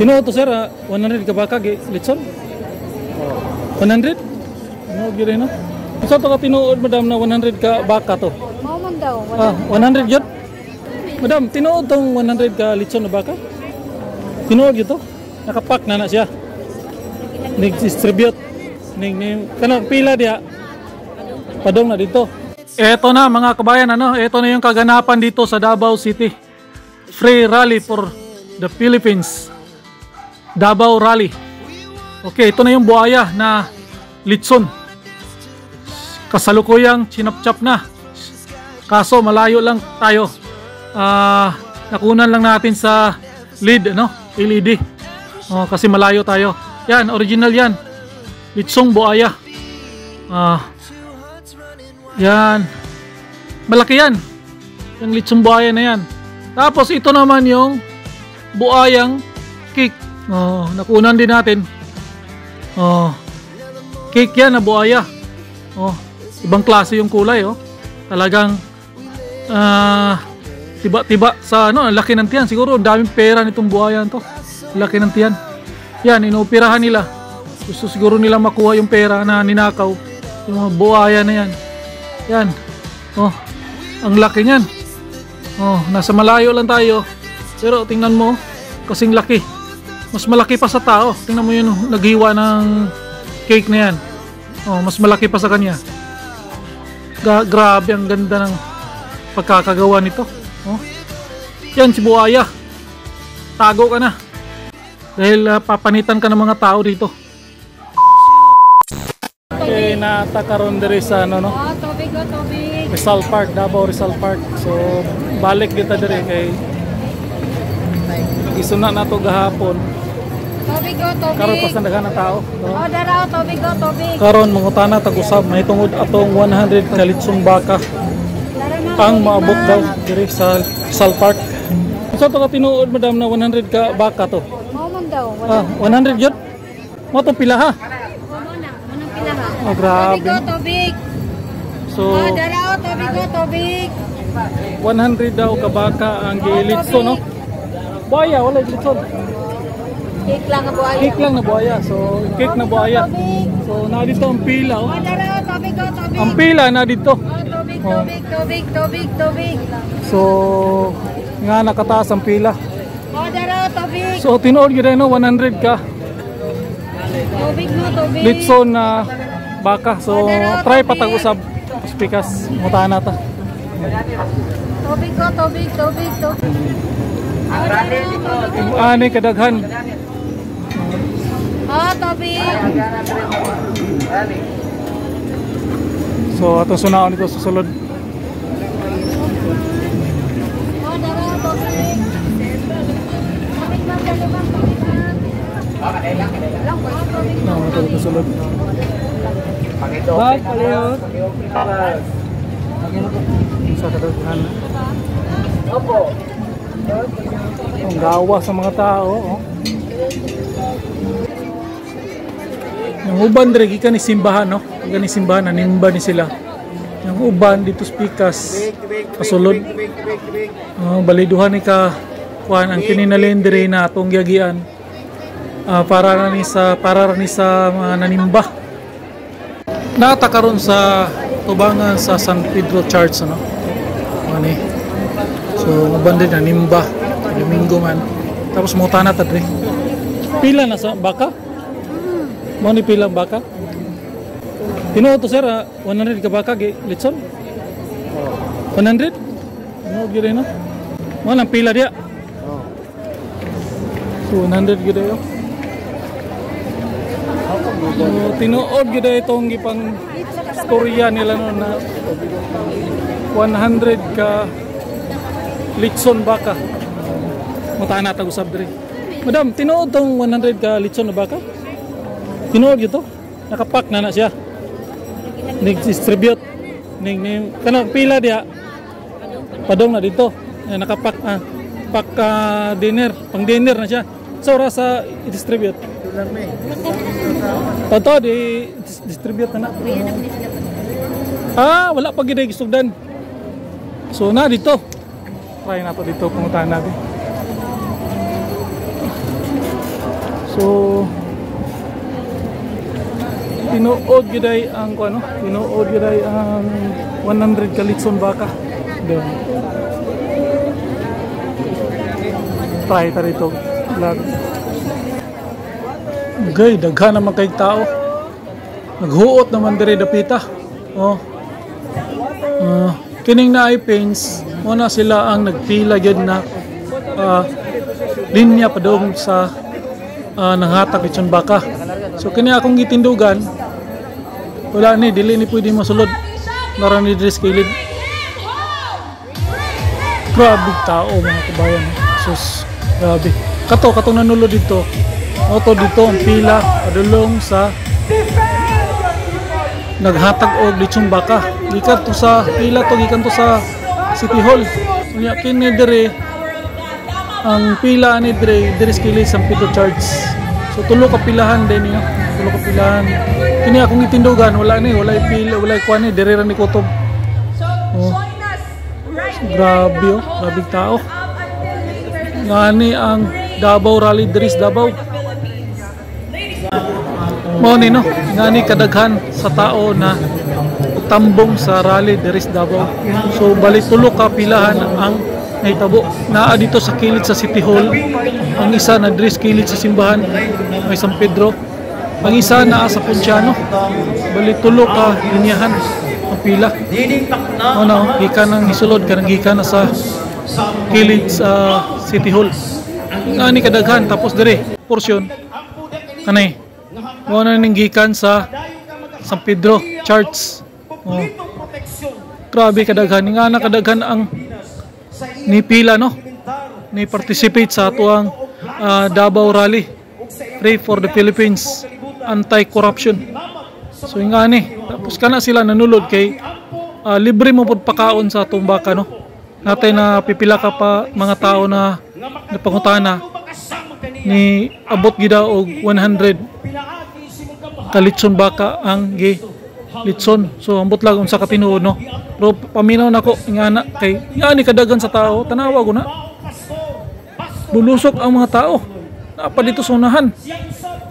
Tinuod to sir, 100 ka baka litson? 100? Ano gyud no? Isa to ka tinuod madam na 100 ka baka to. Mao man daw. 100 gyud. Madam, tinuod tong 100 ka litson na baka? Tinuod gyud to. Nakapack na siya. Nag-distribute. Kanang pila diya. Padong na dito. Eto na mga kabayan, ito na yung kaganapan dito sa Davao City. Free rally for the Philippines. Davao Rally. Okay, ito na yung buhaya na litson. Kasalukuyang chinap-chap na. Kaso malayo lang tayo. Nakunan lang natin sa lead, LED. Kasi malayo tayo. Yan, original yan. Litsong buhaya. Yan. Malaki yan. Yung litsong buhaya na yan. Tapos ito naman yung buhayang cake. Nakunan din natin. Cake yan na buhaya. Ibang klase yung kulay. Talagang tiba-tiba sa laki ng tiyan. Siguro daming pera nitong buhayan to. Laki ng tiyan. Yan, inuupirahan nila. Gusto siguro nila makuha yung pera na ninakaw. Yung mga buhaya na yan. Yan. Ang laki niyan. Nasa malayo lang tayo. Pero tingnan mo, kasing laki. Mas malaki pa sa tao. Tingnan mo yun, naghiwa ng cake na yan. Mas malaki pa sa kanya. Grabe, ang ganda ng pagkakagawa nito. Yan si buhaya. Tago ka na. Dahil papanitan ka ng mga tao dito. Okay, natakaroon diri sa Tubig. Rizal Park, Davao Rizal Park. So balik kita diri kay isuna na to gahapon. Tubig. Karon pas nagana tao. Dara tubig. Karon mangutana tag-usab mahitungod atong 100 ka litsong baka ang maabot daw diri sa Rizal Park. So to ka tinuod madam na 100 ka baka to. Mao man daw. 100 gyud. Mo to pila ha? Grabe. Tubig. So, Dara tubig. 100 daw ka baka ang gilitso, no? Buhaya, wala gilitso. Cake lang na buhaya. Cake lang na buhaya. So, cake na buhaya. So, na dito ang pila, Dara tubig. Ang pila na dito. Tubig. So, nga nakataas ang pila. Dara tubig. So, tinuod gyud 100 ka Tubig. litso na baka. So, try patag-usab. Pikas, mutana ta. Tubig. Ani kadaghan. Tubig. So, atong sunaon ito sa sulod. Dara tubig. Ito sa sulod. Bag, palihot. Sa kadaghan. Ang gawa sa mga tao. Yung uban diri gikan ni simbahan, gikan ni simbahan, nanimba ni sila. Yung uban dito sa pikas pasulod. Baliduhan ni ka kuan ang kininalin diri na atong giagian. Para ni sa mga nanimba. Natakaroon sa tubangan sa San Pedro Church, ani. So mabandid na nimba Domingo man. Tapos mutana ta dre. Pila na sa baka? Mo ni pila baka? Tinuod to sir, 100 ka baka litson? 100? Ano gyud na? Mo nang pila dia. So 100 gyud ayo. So, tinuod gyud itong gipang storya nila na 100 ka litson baka. Mutana ta usab diri. Madam, tinuod tong 100 ka litson na baka? Tinuod gyud to. Nakapack na siya. Nag-distribute. Kanang pila diya. Padong na dito. Nakapack pack dinner, pang dinner na siya. So rasa i-distribute. Toto di distribute na. Wala pa gid gisugdan. So na dito. Try na to dito, pumuntahan natin. So tinuod giday ang ano, tinuod giday ang 100 ka litson baka. Then try ta rito vlog. Okay, daghan naman kay tao. Naghuot naman diri dapita. Oh. Kining na ipins, muna sila ang nagpila gyud na linya pa dong sa nanghatak litson baka. So kini akong gitindugan, wala ni dili ni pwede masulod. Naran ni dress kilid. Grabe tao mga kabayan. Sus, grabe. Katong nanulod dito. Oto dito ang pila padulong sa naghatag og litson baka. Gikan to sa pila to, gikan to sa City Hall. Unya kini dire ang pila ni dire skili sa Pedro Church. So tulo ka pilahan din niya. Tulo ka pilahan. Kini akong itindugan, wala pila, wala kuan ni dire ra ni kutob. Oh. So, grabe oh, grabe tao. Ngani ang Davao Rally diri sa Davao. Mo ni no, ngani kadaghan sa tao na tambong sa rally diri sa Davao. So bali tulo ka pilahan ang nahitabo. Naa dito sa kilid sa City Hall. Ang isa na diri sa kilid sa simbahan may San Pedro. Ang isa naa sa Ponciano. Bali tulo ka linyahan ang pila. Ano, gikan nang isulod kanang gikan na sa kilid sa City Hall. Ngani kadaghan tapos diri portion kanay mo na ning gikan sa San Pedro Church. Oh. Grabe kadaghan nga na kadaghan ang nipila no, ni participate sa atuang Davao Rally Pray for the Philippines Anti-Corruption. So nga ni tapos kana sila nanulod kay libre mo pud pakaon sa atong baka no. Natay na pipila ka pa mga tao na napangutana ni abot gida og 100 kalitson baka ang litson. So ambot lang unsa ka tinuod no. Pero paminaw nako nga na kay ngani kadaghan sa tao, tanawa ko na. Bulusok ang mga tao. Napa dito sa unahan.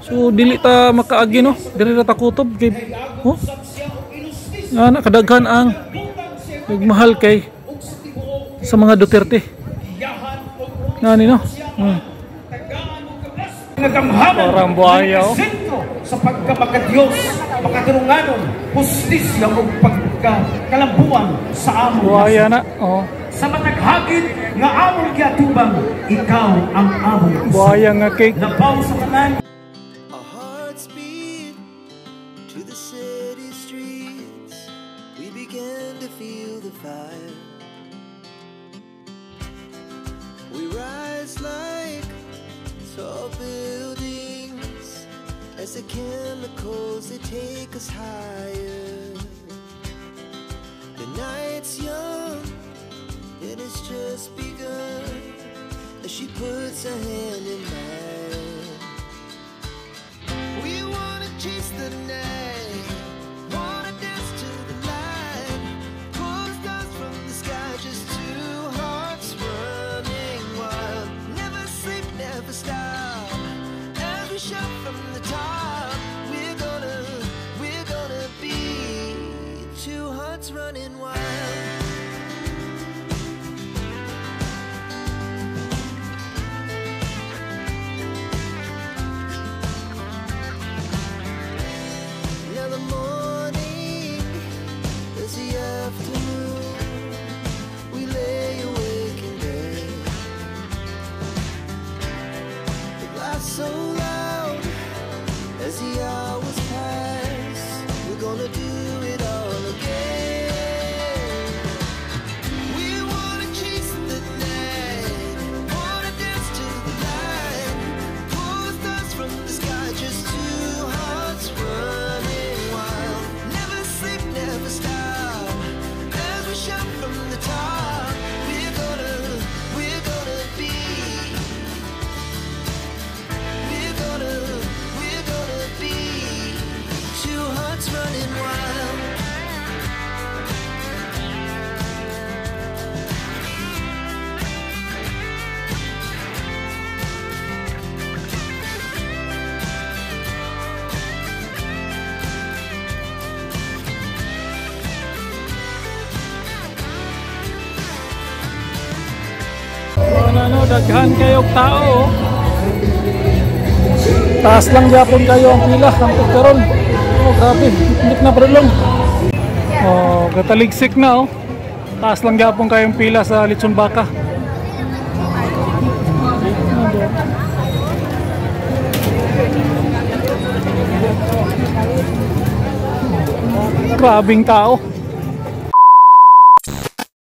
So dili ta makaagi no. Dili ra ta kutob kay oh. Nga kadaghan ang nagmahal kay sa mga Duterte. Ngani no. Orang buaya oh. Sa pagkamakadiyos, makatarunganon, hustisya o pagkakalambuan sa among buaya na oh. Sa mataghagit nga among giatubang, ikaw ang among buaya nga cake. Nabaw sa tanan. Our hearts beat to the city streets. We began to feel the fire. We rise like tall buildings as the chemicals they take us higher. The night's young and it's just begun as she puts her hand in mine. We wanna chase the night, wanna dance to the light, pull the stars from the sky, just two hearts running wild. Never sleep, never stop, as we shout from the top. We're gonna be two hearts running wild. Now the morning is the afternoon. We lay awake in bed. The glass so loud as the hours pass. We're gonna do it all again. We wanna chase the night, wanna dance to the light, pull the stars from the sky, just two hearts running wild. Never sleep, never stop, as we shout from the top. We're gonna be, we're gonna be two hearts running wild. daghan kayo tao. Taas lang yapon kayo ang pila ang pagkaroon. Oh, grabe, hindi na problema. Oh, kataligsik na oh. Taas lang yapon kayong pila sa lechon baka. Grabing tao.